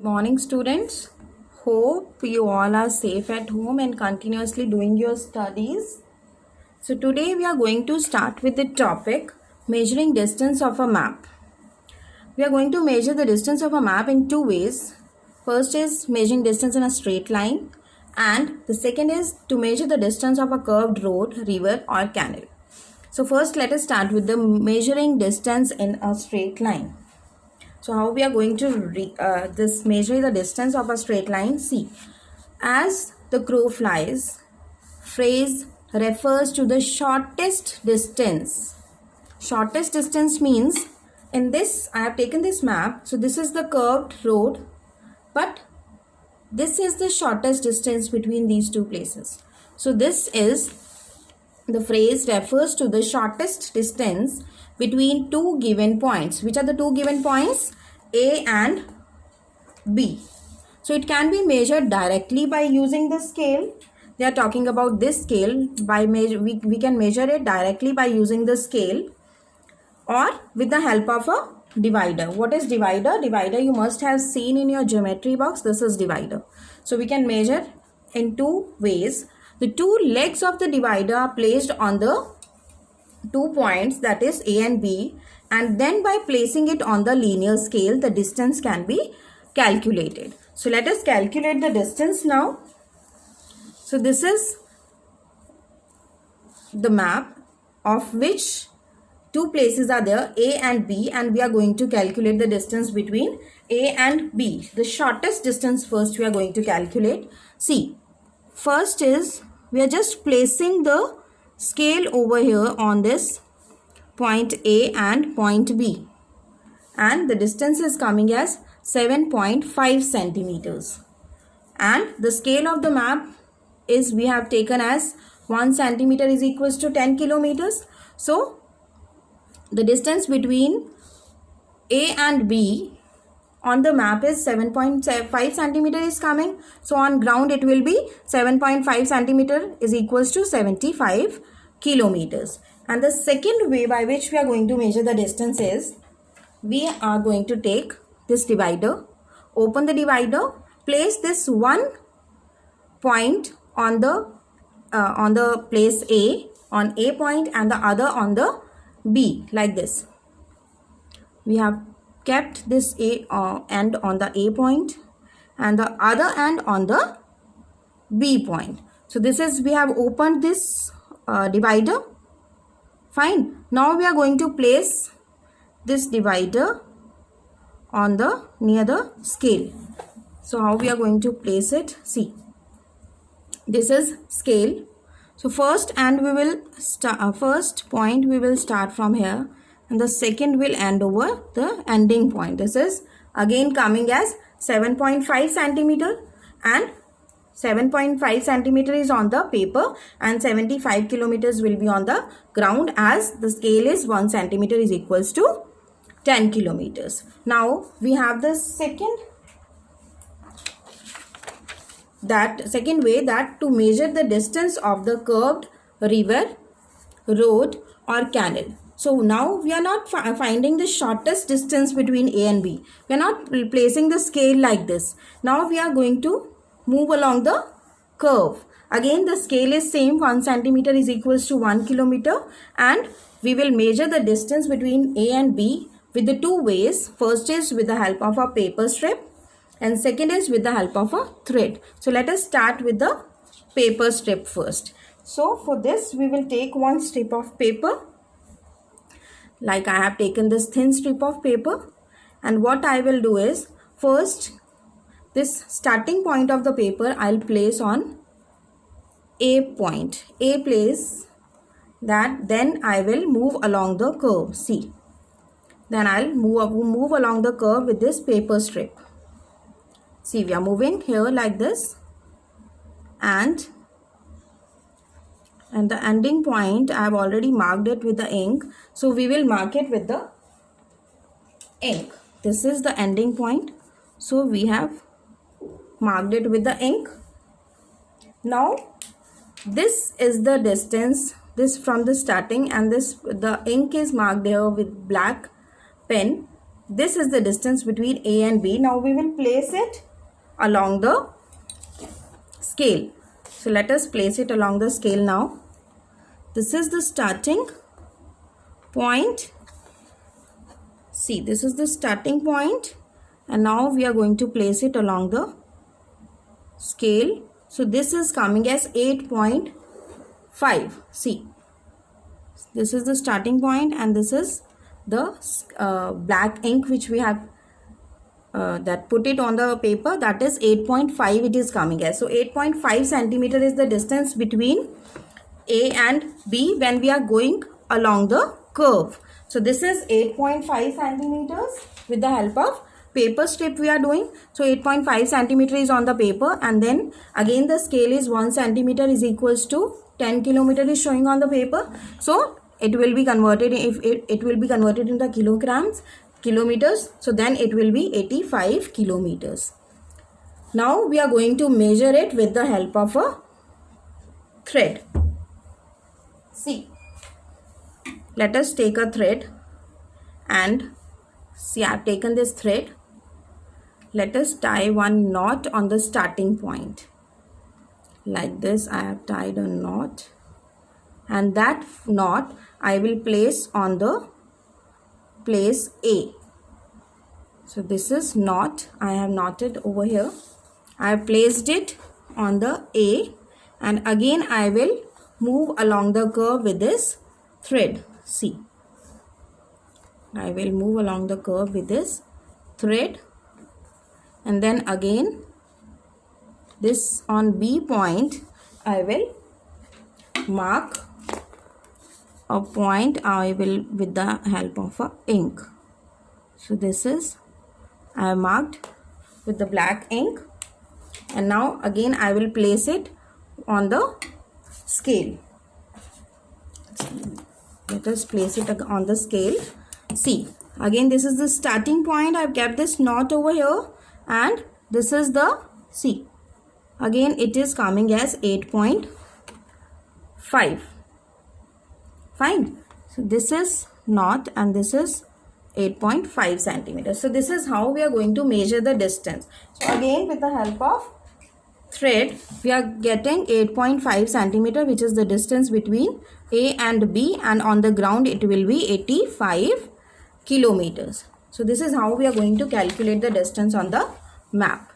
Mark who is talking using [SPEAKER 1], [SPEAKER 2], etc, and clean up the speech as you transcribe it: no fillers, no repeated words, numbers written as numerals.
[SPEAKER 1] Morning, students. Hope you all are safe at home and continuously doing your studies. So today we are going to start with the topic measuring distance of a map. We are going to measure the distance of a map in two ways. First is measuring distance in a straight line, and the second is to measure the distance of a curved road, river or canal. So first let us start with the measuring distance in a straight line. So how we are going to measure the distance of a straight line? See, as the crow flies phrase refers to the shortest distance. Shortest distance means, in this I have taken this map. So this is the curved road, but this is the shortest distance between these two places. So this is the phrase refers to the shortest distance between two given points. Which are the two given points? A and B. So it can be measured directly by using the scale. They are talking about this scale. We can measure it directly by using the scale or with the help of a divider. What is divider? Divider you must have seen in your geometry box. This is divider. So we can measure in two ways. The two legs of the divider are placed on the 2 points, that is A and B, and then by placing it on the linear scale, the distance can be calculated. So let us calculate the distance now. So this is the map of which two places are there, A and B, and we are going to calculate the distance between A and B. The shortest distance first we are going to calculate. See, first is we are just placing the scale over here on this point A and point B, and the distance is coming as 7.5 centimeters, and the scale of the map is we have taken as 1 centimeter is equals to 10 kilometers. So the distance between A and B on the map is 7.5 centimeter is coming. So on ground it will be 7.5 centimeter is equals to 75 kilometers. And the second way by which we are going to measure the distance is, we are going to take this divider, open the divider, place this one point on the place A, on A point, and the other on the B, like this. We have kept this A end on the A point and the other end on the B point. So this is, we have opened this divider. Fine. Now we are going to place this divider on the near the scale. So how we are going to place it? See, this is scale. So first point we will start from here, and the second will end over the ending point. This is again coming as 7.5 centimeter, and 7.5 centimeter is on the paper and 75 kilometers will be on the ground, as the scale is 1 centimeter is equals to 10 kilometers. Now we have the second way that to measure the distance of the curved river, road or canal. So now we are not finding the shortest distance between A and B. We are not placing the scale like this. Now we are going to move along the curve. Again the scale is same, 1 centimeter is equals to 1 kilometer, and we will measure the distance between A and B with the two ways. First is with the help of a paper strip, and second is with the help of a thread. So let us start with the paper strip first. So for this we will take one strip of paper, like I have taken this thin strip of paper, and what I will do is, first this starting point of the paper I'll place on A point, A place that, then I will move along the curve. See, then I'll move along the curve with this paper strip. See, we are moving here like this, and the ending point I have already marked it with the ink. So we will mark it with the ink. This is the ending point. So we have marked it with the ink. Now this is the distance, this from the starting, and the ink is marked here with black pen. this is the distance between A and B. Now we will place it along the scale. So let us place it along the scale now. This is the starting point. See, this is the starting point, and now we are going to place it along the scale. So this is coming as 8.5. See, this is the starting point, and this is the black ink which we have that put it on the paper. That is 8.5 it is coming as. So 8.5 centimeter is the distance between A and B when we are going along the curve. So this is 8.5 centimeters with the help of paper strip we are doing. So 8.5 centimeter is on the paper, and then again the scale is 1 centimeter is equals to 10 kilometer is showing on the paper. So it will be converted, if it will be converted into kilometers. So then it will be 85 kilometers. Now we are going to measure it with the help of a thread. See, let us take a thread, and see, I have taken this thread. Let us tie one knot on the starting point. Like this, I have tied a knot, and that knot I will place on the place A. So this is knot I have knotted over here. I have placed it on the A, and again I will move along the curve with this thread. See, I will move along the curve with this thread, and then again this on B point I will mark a point. I will with the help of a ink. So this is I have marked with the black ink, and now again I will place it on the scale. Let us place it on the scale. See, again this is the starting point. I have kept this knot over here, and this is the, see, again it is coming as 8.5. Fine. So this is knot, and this is 8.5 centimeters. So this is how we are going to measure the distance. So again with the help of thread we are getting 8.5 centimeter, which is the distance between A and B, and on the ground it will be 85 kilometers. So this is how we are going to calculate the distance on the map.